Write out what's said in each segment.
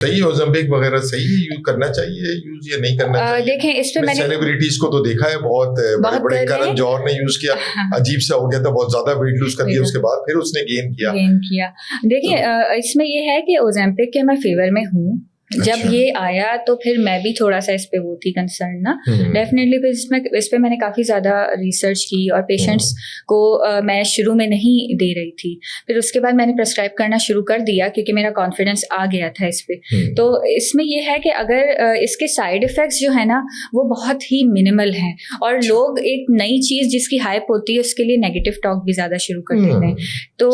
सही है ओज़ेम्पिक वगैरह सही है, यूज करना चाहिए यूज या नहीं करना चाहिए? देखें इस पे मैंने सेलिब्रिटीज को तो देखा है बहुत बड़े करण जौहर ने यूज किया, अजीब सा हो गया था, बहुत ज्यादा वेट लूज कर दिया, उसके बाद फिर उसने गेन किया। देखिए इसमें ये है कि ओज़ेम्पिक के मैं फेवर में हूँ। जब ये आया तो फिर मैं भी थोड़ा सा इस पे वो थी कंसर्न ना, डेफिनेटली फिर इस पे मैंने काफ़ी ज़्यादा रिसर्च की और पेशेंट्स को मैं शुरू में नहीं दे रही थी, फिर उसके बाद मैंने प्रेस्क्राइब करना शुरू कर दिया क्योंकि मेरा कॉन्फिडेंस आ गया था इस पे। तो इसमें ये है कि अगर इसके साइड इफ़ेक्ट्स जो है ना वो बहुत ही मिनिमल हैं और लोग एक नई चीज़ जिसकी हाइप होती है उसके लिए नेगेटिव टॉक भी ज़्यादा शुरू कर देते हैं। तो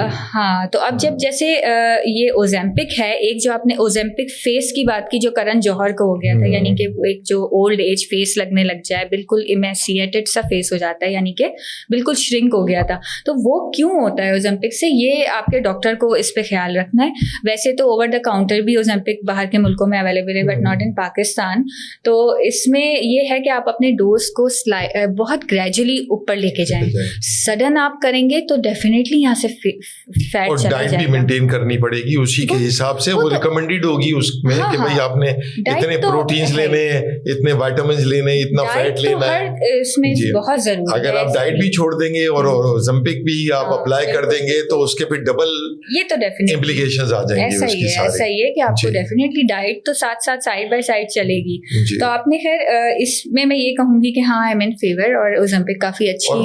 हाँ, तो अब जब जैसे ये ओज़ेम्पिक है, एक जो आपने ओज़ेम्पिक फेस की बात की जो करण जौहर को हो गया था, यानी कि वो एक जो ओल्ड एज फेस लगने लग जाए, बिल्कुल इमेसिएटेड सा फेस हो जाता है, यानी कि बिल्कुल श्रिंक हो गया था। तो वो क्यों होता है ओज़ेम्पिक से, ये आपके डॉक्टर को इस पे ख्याल रखना है। वैसे तो ओवर द काउंटर भी ओज़ेम्पिक बाहर के मुल्कों में अवेलेबल है बट नॉट इन पाकिस्तान। तो इसमें ये है कि आप अपने डोज को बहुत ग्रेजुअली ऊपर लेके जाएं। सडन आप करेंगे तो डेफिनेटली यहाँ से फैट और डाइट भी मेंटेन करनी पड़ेगी उसी के हिसाब से, वो रिकमेंडेड होगी उसमें कि भाई आपने इतने प्रोटीन्स लेने, इतने विटामिन्स लेने, इतना फैट लेना है, इसमें बहुत जरूरी है। अगर आप डाइट भी छोड़ देंगे और ओज़ेम्पिक भी आप अप्लाई कर देंगे तो उसके फिर डबल ये तो डेफिनेटली इम्प्लीकेशंस आ जाएंगे उसकी सारी। ऐसा ही है कि आपको डेफिनेटली डाइट तो साथ साथ साइड बाय साइड चलेगी। तो आपने खैर इसमें मैं ये कहूंगी कि हाँ आई एम इन फेवर, और ओज़ेम्पिक काफी अच्छी,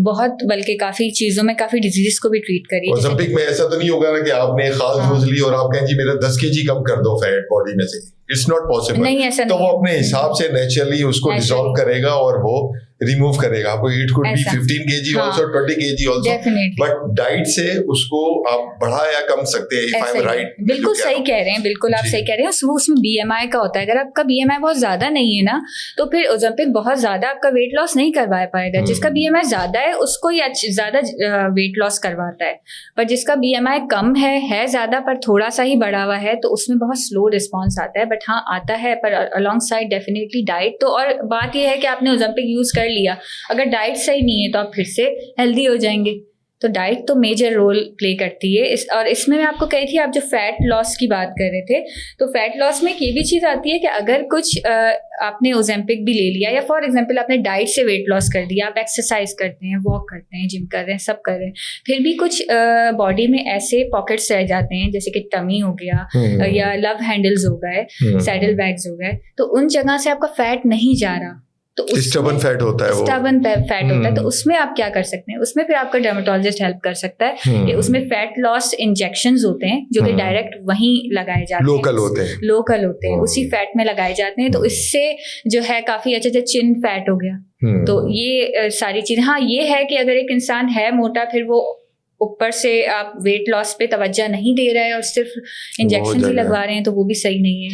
बहुत बल्कि काफी चीजों में काफी डिजीज को भी ट्रीट करी। ओज़ेम्पिक में ऐसा तो नहीं होगा ना कि आपने खास डोज ली और आप कहें जी मेरा 10 kg कम कर दो फैट बॉडी में से, इट्स नॉट पॉसिबल। नहीं, ऐसा तो वो अपने हिसाब से नेचुरली उसको डिसॉल्व करेगा और वो रिमूव करेगा। आपको it could be 15 kg also, 20 kg also, but diet से उसको आप बढ़ा या कम सकते हैं, इफ आई एम राइट। बिल्कुल सही कह रहे हैं, बिल्कुल आप सही कह रहे हैं। उसमें BMI का होता है, अगर आपका BMI बहुत ज्यादा नहीं है ना तो फिर ओज़ेम्पिक बहुत ज्यादा आपका वेट लॉस नहीं करवा पाएगा। जिसका BMI ज्यादा है उसको ही ज्यादा वेट लॉस करवाता है, पर जिसका BMI कम है ज्यादा पर थोड़ा सा ही बढ़ा हुआ है तो उसमें बहुत स्लो रिस्पॉन्स आता है। बट हाँ आता है, पर अलॉन्ग साइड डेफिनेटली डाइट तो। और बात यह है कि आपने ओज़ेम्पिक यूज कर लिया, अगर डाइट सही नहीं है तो आप फिर से हेल्दी हो जाएंगे। तो डाइट तो मेजर रोल प्ले करती है और इसमें मैं आपको कही थी, आप जो फैट लॉस की बात कर रहे थे, तो फैट लॉस में ये भी चीज़ आती है कि अगर कुछ आपने ओज़ेम्पिक भी ले लिया या फॉर एग्जांपल आपने डाइट से वेट लॉस कर दिया, आप एक्सरसाइज करते हैं, वॉक करते हैं, जिम कर रहे हैं, सब कर रहे हैं, फिर भी कुछ बॉडी में ऐसे पॉकेट्स रह जाते हैं जैसे कि टमी हो गया या लव हैंडल्स हो गए, सैडल बैग्स हो गए, तो उन जगह से आपका फैट नहीं जा रहा, तो स्टबन फैट होता है, वो स्टबन फैट होता है। तो उसमें आप क्या कर सकते हैं, उसमें फिर आपका डर्मेटोलॉजिस्ट हेल्प कर सकता है कि उसमें फैट लॉस इंजेक्शंस होते हैं जो कि डायरेक्ट वहीं लगाए जाते हैं, लोकल होते हैं, उसी फैट में लगाए जाते हैं। तो इससे जो है काफी अच्छा चिन फैट हो गया। तो ये सारी चीजें, हाँ ये है कि अगर एक इंसान है मोटा फिर वो ऊपर से आप वेट लॉस पे तवज्जो नहीं दे रहे हैं और सिर्फ इंजेक्शन ही लगवा रहे हैं तो वो भी सही नहीं है।